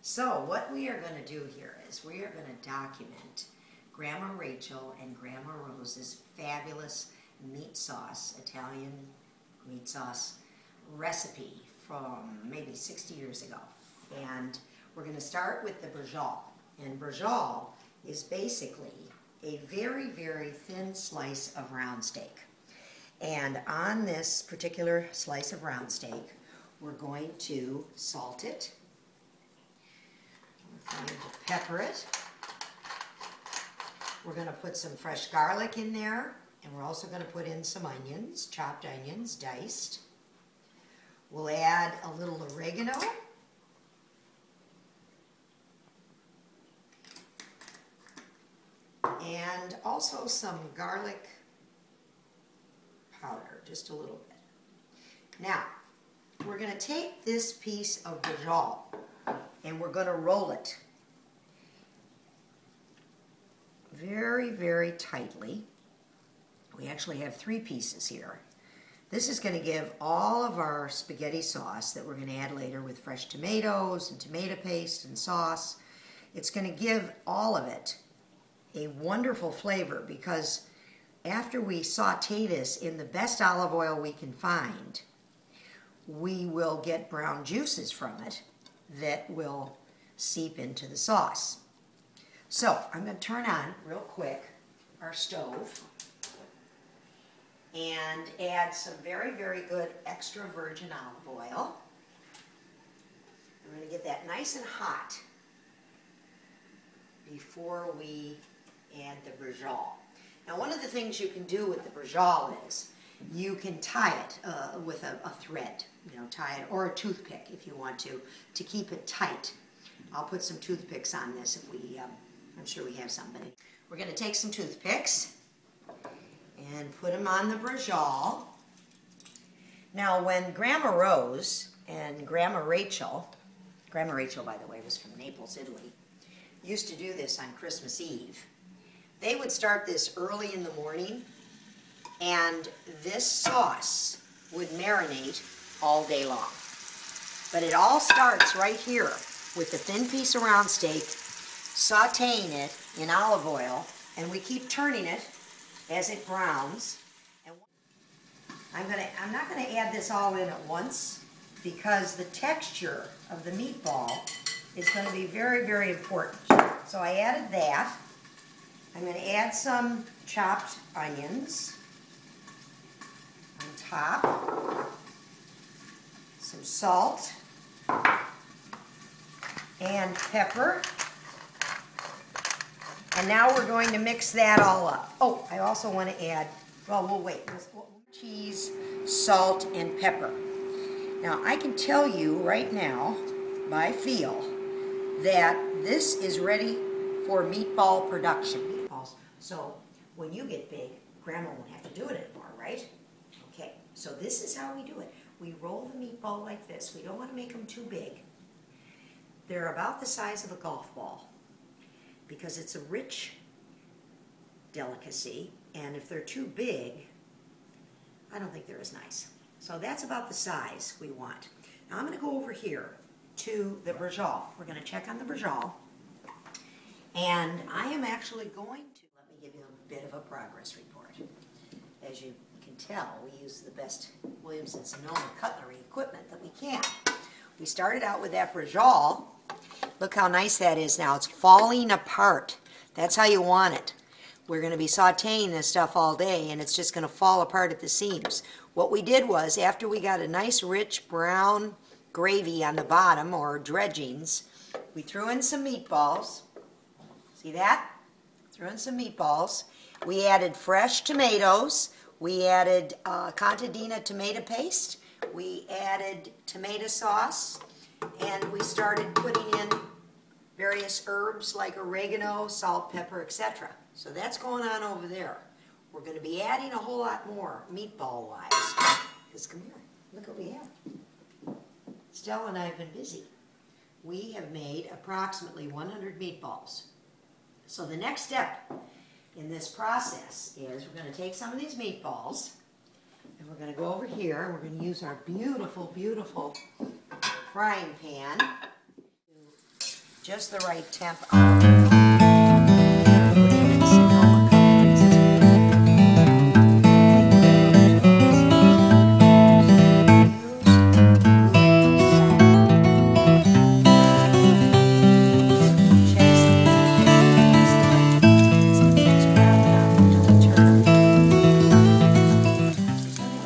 So what we are going to do here is we are going to document Grandma Rachel and Grandma Rose's fabulous meat sauce, Italian meat sauce recipe from maybe 60 years ago. And we're going to start with the brajol. And brajol is basically a very, very thin slice of round steak. And on this particular slice of round steak, we're going to salt it. We're going to pepper it. We're going to put some fresh garlic in there, and we're also going to put in some onions, chopped onions, diced. We'll add a little oregano. And also some garlic powder, just a little bit. Now, we're going to take this piece of brajol and we're going to roll it very, very tightly. We actually have 3 pieces here. This is going to give all of our spaghetti sauce that we're going to add later with fresh tomatoes and tomato paste and sauce. It's going to give all of it a wonderful flavor, because after we saute this in the best olive oil we can find, we will get brown juices from it that will seep into the sauce. So I'm going to turn on real quick our stove and add some very, very good extra virgin olive oil. I'm going to get that nice and hot before we add the brajol. Now, one of the things you can do with the brajol is you can tie it with a thread, tie it, or a toothpick if you want to keep it tight. I'll put some toothpicks on this if we, I'm sure we have some, but we're going to take some toothpicks and put them on the brajol. Now, when Grandma Rose and Grandma Rachel, by the way, was from Naples, Italy, used to do this on Christmas Eve. They would start this early in the morning, and this sauce would marinate all day long. But it all starts right here with the thin piece of round steak, sauteing it in olive oil, and we keep turning it as it browns. And I'm not going to add this all in at once, because the texture of the meatball is going to be very, very important. So I added that. I'm going to add some chopped onions on top, some salt, and pepper. And now we're going to mix that all up. Oh, I also want to add, well, we'll wait. Cheese, salt, and pepper. Now, I can tell you right now, by feel, that this is ready for meatball production. So when you get big, Grandma won't have to do it anymore, right? Okay, so this is how we do it. We roll the meatball like this. We don't want to make them too big. They're about the size of a golf ball, because it's a rich delicacy, and if they're too big, I don't think they're as nice. So that's about the size we want. Now I'm going to go over here to the brajol. We're going to check on the brajol, and I am actually going to, let me give you a bit of a progress report. As you can tell, we use the best Williams & Sonoma cutlery equipment that we can. We started out with that brajol. Look how nice that is now. It's falling apart. That's how you want it. We're going to be sauteing this stuff all day, and it's just going to fall apart at the seams. What we did was, after we got a nice rich brown gravy on the bottom, or dredgings, we threw in some meatballs. See that? Threw in some meatballs. We added fresh tomatoes. We added contadina tomato paste. We added tomato sauce. And we started putting in various herbs like oregano, salt, pepper, etc. So that's going on over there. We're going to be adding a whole lot more meatball-wise. Because come here, look what we have. Stella and I have been busy. We have made approximately 100 meatballs. So the next step in this process is we're going to take some of these meatballs and we're going to go over here and we're going to use our beautiful, beautiful frying pan to just the right temp olive oil. Put in Sonoma Caprices.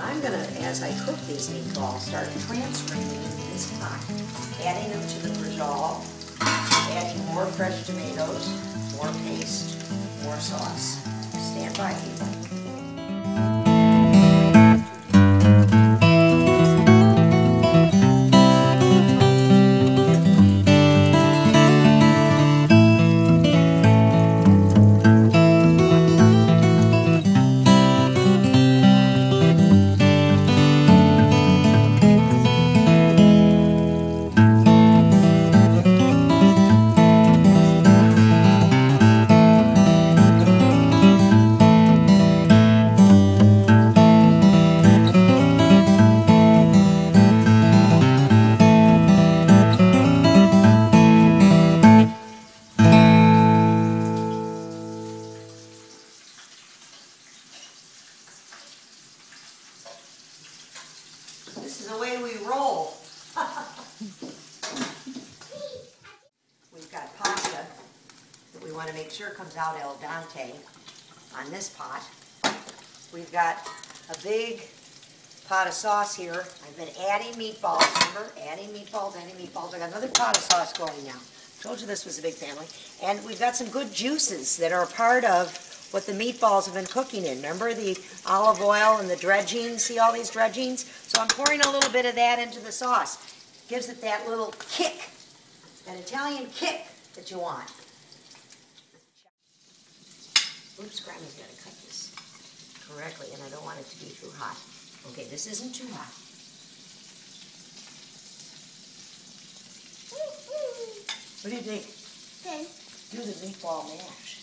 I'm gonna, as I cook these meatballs, start transferring them into this pot, adding them to the brajol, adding more fresh tomatoes, more paste, more sauce. Stand by, people. This is the way we roll. We've got pasta that we want to make sure comes out al dente on this pot. We've got a big pot of sauce here. I've been adding meatballs, remember? Adding meatballs. I got another pot of sauce going now. Told you this was a big family. And we've got some good juices that are a part of what the meatballs have been cooking in. Remember the olive oil and the dredging? See all these dredgings? So I'm pouring a little bit of that into the sauce. Gives it that little kick, that Italian kick that you want. Oops, Grammy's got to cut this correctly, and I don't want it to be too hot. Okay, this isn't too hot. What do you think? Okay. Do the meatball mash.